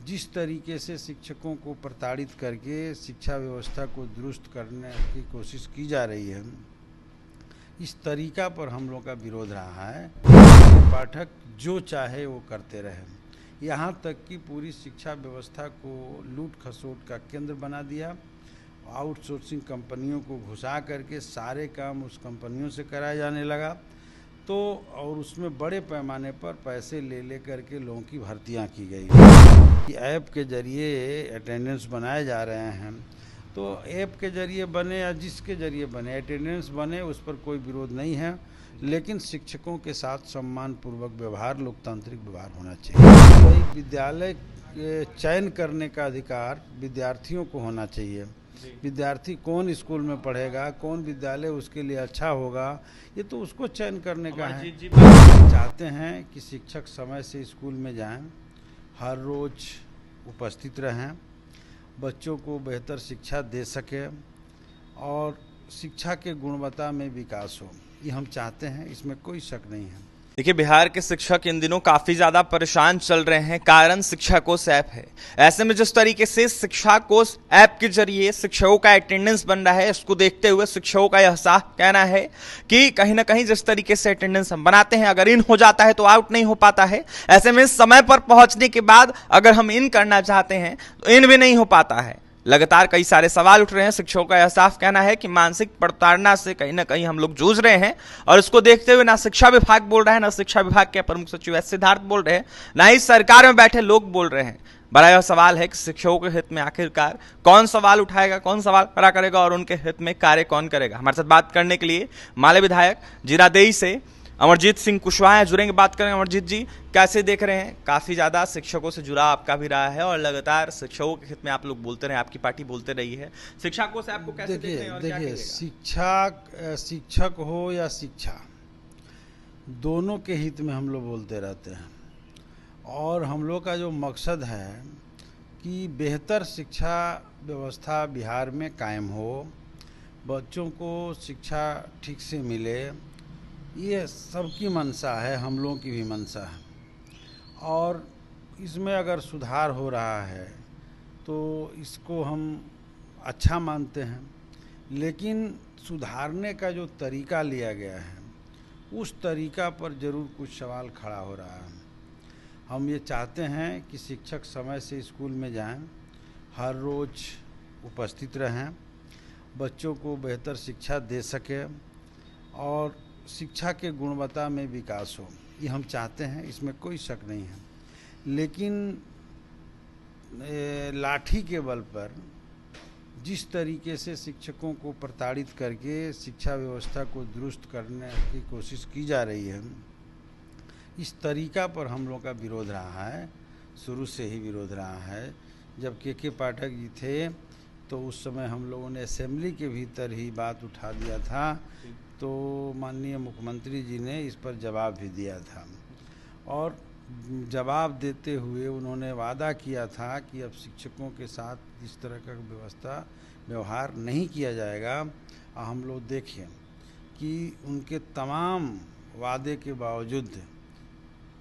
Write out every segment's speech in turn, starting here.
जिस तरीके से शिक्षकों को प्रताड़ित करके शिक्षा व्यवस्था को दुरुस्त करने की कोशिश की जा रही है, इस तरीका पर हम लोग का विरोध रहा है। पाठक जो चाहे वो करते रहे, यहाँ तक कि पूरी शिक्षा व्यवस्था को लूट खसोट का केंद्र बना दिया। आउटसोर्सिंग कंपनियों को घुसा करके सारे काम उस कंपनियों से कराया जाने लगा, तो और उसमें बड़े पैमाने पर पैसे ले करके लोगों की भर्तियां की गई कि ऐप के जरिए अटेंडेंस बनाए जा रहे हैं। तो ऐप के जरिए बने या जिसके जरिए बने अटेंडेंस बने, उस पर कोई विरोध नहीं है, लेकिन शिक्षकों के साथ सम्मानपूर्वक व्यवहार, लोकतांत्रिक व्यवहार होना चाहिए। वही विद्यालय चयन करने का अधिकार विद्यार्थियों को होना चाहिए। विद्यार्थी कौन स्कूल में पढ़ेगा, कौन विद्यालय उसके लिए अच्छा होगा, ये तो उसको चयन करने का है। चाहते हैं कि शिक्षक समय से स्कूल में जाएं, हर रोज उपस्थित रहें, बच्चों को बेहतर शिक्षा दे सके और शिक्षा के गुणवत्ता में विकास हो, ये हम चाहते हैं, इसमें कोई शक नहीं है। देखिए, बिहार के शिक्षक इन दिनों काफी ज्यादा परेशान चल रहे हैं, कारण शिक्षा कोष ऐप है। ऐसे में जिस तरीके से शिक्षा कोष ऐप के जरिए शिक्षकों का अटेंडेंस बन रहा है, इसको देखते हुए शिक्षकों का यह साफ कहना है कि कहीं ना कहीं जिस तरीके से अटेंडेंस हम बनाते हैं, अगर इन हो जाता है तो आउट नहीं हो पाता है। ऐसे में समय पर पहुंचने के बाद अगर हम इन करना चाहते हैं तो इन भी नहीं हो पाता है। लगातार कई सारे सवाल उठ रहे हैं। शिक्षकों का यह साफ कहना है कि मानसिक प्रताड़ना से कहीं ना कहीं हम लोग जूझ रहे हैं, और इसको देखते हुए ना शिक्षा विभाग बोल रहा है, ना शिक्षा विभाग के प्रमुख सचिव एस सिद्धार्थ बोल रहे हैं, ना ही सरकार में बैठे लोग बोल रहे हैं। बड़ा यह सवाल है कि शिक्षकों के हित में आखिरकार कौन सवाल उठाएगा, कौन सवाल खड़ा करेगा और उनके हित में कार्य कौन करेगा। हमारे साथ बात करने के लिए माले विधायक जीरादेई से अमरजीत सिंह कुशवाहा जुड़ेंगे। बात करेंगे। अमरजीत जी, कैसे देख रहे हैं, काफी ज्यादा शिक्षकों से जुड़ा आपका भी रहा है और लगातार शिक्षकों के हित में आप लोग बोलते रहे, आपकी पार्टी बोलते रही है, शिक्षा को से आपको कैसे देख रहे हैं और क्या देखिए, शिक्षक हो या शिक्षा, दोनों के हित में हम लोग बोलते रहते हैं, और हम लोग का जो मकसद है कि बेहतर शिक्षा व्यवस्था बिहार में कायम हो, बच्चों को शिक्षा ठीक से मिले, ये सबकी मंशा है, हम लोगों की भी मंशा है। और इसमें अगर सुधार हो रहा है तो इसको हम अच्छा मानते हैं, लेकिन सुधारने का जो तरीका लिया गया है उस तरीका पर ज़रूर कुछ सवाल खड़ा हो रहा है। हम ये चाहते हैं कि शिक्षक समय से स्कूल में जाएं, हर रोज़ उपस्थित रहें, बच्चों को बेहतर शिक्षा दे सके और शिक्षा के गुणवत्ता में विकास हो, ये हम चाहते हैं, इसमें कोई शक नहीं है। लेकिन लाठी के बल पर जिस तरीके से शिक्षकों को प्रताड़ित करके शिक्षा व्यवस्था को दुरुस्त करने की कोशिश की जा रही है, इस तरीका पर हम लोग का विरोध रहा है, शुरू से ही विरोध रहा है। जब के पाठक जी थे तो उस समय हम लोगों ने असेंबली के भीतर ही बात उठा दिया था, तो माननीय मुख्यमंत्री जी ने इस पर जवाब भी दिया था, और जवाब देते हुए उन्होंने वादा किया था कि अब शिक्षकों के साथ इस तरह का व्यवहार नहीं किया जाएगा। हम लोग देखें कि उनके तमाम वादे के बावजूद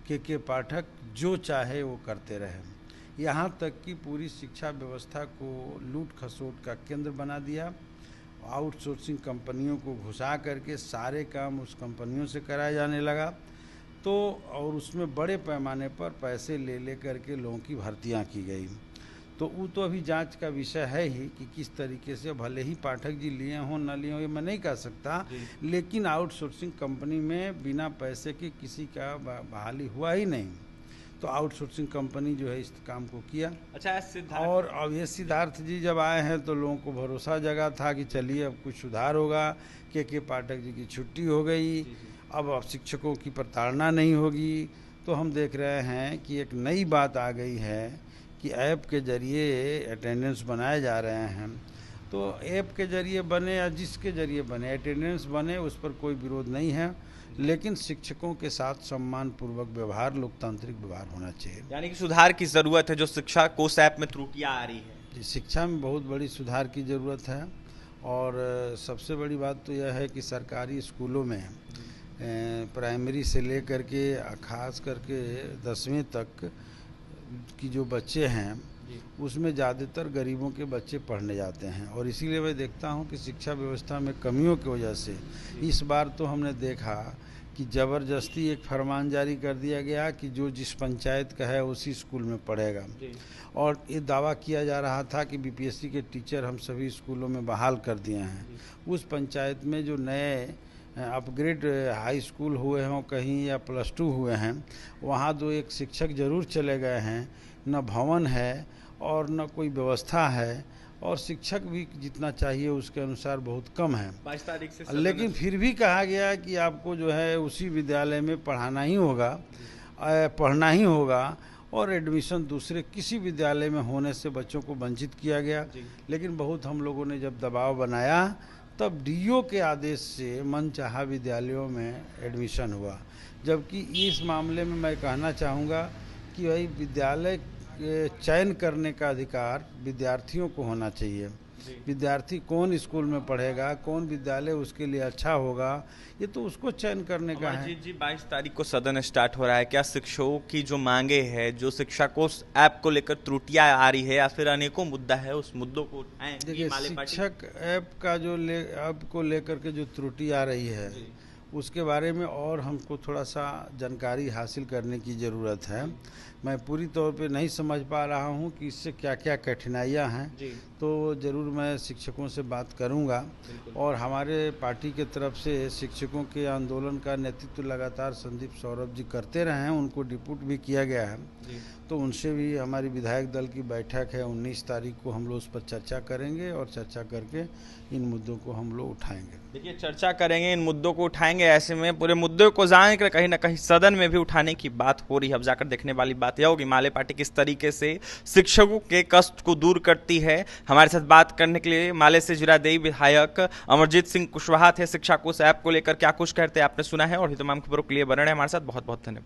के पाठक जो चाहे वो करते रहे, यहाँ तक कि पूरी शिक्षा व्यवस्था को लूट खसोट का केंद्र बना दिया। आउटसोर्सिंग कंपनियों को घुसा करके सारे काम उस कंपनियों से कराया जाने लगा, तो और उसमें बड़े पैमाने पर पैसे ले करके लोगों की भर्तियां की गई। तो वो तो अभी जांच का विषय है ही कि किस तरीके से, भले ही पाठक जी लिए हों न लिए हों ये मैं नहीं कह सकता, लेकिन आउटसोर्सिंग कंपनी में बिना पैसे के किसी का बहाली हुआ ही नहीं, तो आउटसोर्सिंग कंपनी जो है इस काम को किया। अच्छा, और अब ये सिद्धार्थ जी जब आए हैं तो लोगों को भरोसा जगा था कि चलिए अब कुछ सुधार होगा, के पाठक जी की छुट्टी हो गई, अब शिक्षकों की प्रताड़ना नहीं होगी। तो हम देख रहे हैं कि एक नई बात आ गई है कि ऐप के जरिए अटेंडेंस बनाए जा रहे हैं, तो ऐप के जरिए बने या जिसके जरिए बने अटेंडेंस बने, उस पर कोई विरोध नहीं है, लेकिन शिक्षकों के साथ सम्मानपूर्वक व्यवहार, लोकतांत्रिक व्यवहार होना चाहिए। यानी कि सुधार की जरूरत है, जो शिक्षा कोष ऐप में त्रुटियां आ रही है। शिक्षा में बहुत बड़ी सुधार की ज़रूरत है, और सबसे बड़ी बात तो यह है कि सरकारी स्कूलों में प्राइमरी से लेकर के खास करके 10वीं तक की जो बच्चे हैं उसमें ज़्यादातर गरीबों के बच्चे पढ़ने जाते हैं, और इसीलिए मैं देखता हूं कि शिक्षा व्यवस्था में कमियों की वजह से इस बार तो हमने देखा कि ज़बरदस्ती एक फरमान जारी कर दिया गया कि जो जिस पंचायत का है उसी स्कूल में पढ़ेगा, और ये दावा किया जा रहा था कि बीपीएससी के टीचर हम सभी स्कूलों में बहाल कर दिए हैं। उस पंचायत में जो नए अपग्रेड हाई स्कूल हुए हों कहीं या +2 हुए हैं, वहाँ 2-1 शिक्षक ज़रूर चले गए हैं। न भवन है और न कोई व्यवस्था है, और शिक्षक भी जितना चाहिए उसके अनुसार बहुत कम है। 22 तारीख से लेकिन फिर भी कहा गया कि आपको जो है उसी विद्यालय में पढ़ना ही होगा, और एडमिशन दूसरे किसी विद्यालय में होने से बच्चों को वंचित किया गया। लेकिन बहुत हम लोगों ने जब दबाव बनाया तब डीओ के आदेश से मनचाहा विद्यालयों में एडमिशन हुआ। जबकि इस मामले में मैं कहना चाहूँगा कि भाई विद्यालय चयन करने का अधिकार विद्यार्थियों को होना चाहिए। विद्यार्थी कौन स्कूल में पढ़ेगा, कौन विद्यालय उसके लिए अच्छा होगा, ये तो उसको चयन करने का है। जी 22 तारीख को सदन स्टार्ट हो रहा है। क्या शिक्षकों की जो मांगे है, जो शिक्षा कोष ऐप को लेकर त्रुटियां आ रही है या फिर अनेकों मुद्दा है, उस मुद्दों को उठाएं? देखिए, शिक्षक ऐप का जो ऐप को लेकर के जो त्रुटि आ रही है उसके बारे में और हमको थोड़ा सा जानकारी हासिल करने की ज़रूरत है। मैं पूरी तौर पे नहीं समझ पा रहा हूँ कि इससे क्या क्या कठिनाइयाँ हैं, तो ज़रूर मैं शिक्षकों से बात करूँगा। और हमारे पार्टी के तरफ से शिक्षकों के आंदोलन का नेतृत्व लगातार संदीप सौरभ जी करते रहे हैं, उनको डिप्यूट भी किया गया है। तो उनसे भी हमारी विधायक दल की बैठक है 19 तारीख को, हम लोग उस पर चर्चा करेंगे और चर्चा करके इन मुद्दों को हम लोग उठाएंगे। देखिए, चर्चा करेंगे, इन मुद्दों को उठाएंगे। ऐसे में पूरे मुद्दों को जाने कहीं ना कहीं सदन में भी उठाने की बात हो रही है। अब जाकर देखने वाली बात यह होगी माले पार्टी किस तरीके से शिक्षकों के कष्ट को दूर करती है। हमारे साथ बात करने के लिए माले से जीरादेई विधायक अमरजीत सिंह कुशवाहा थे। शिक्षा कोष ऐप को लेकर क्या कुछ कहते हैं आपने सुना है, और तमाम खबरों के लिए बने रहे हमारे साथ। बहुत बहुत धन्यवाद।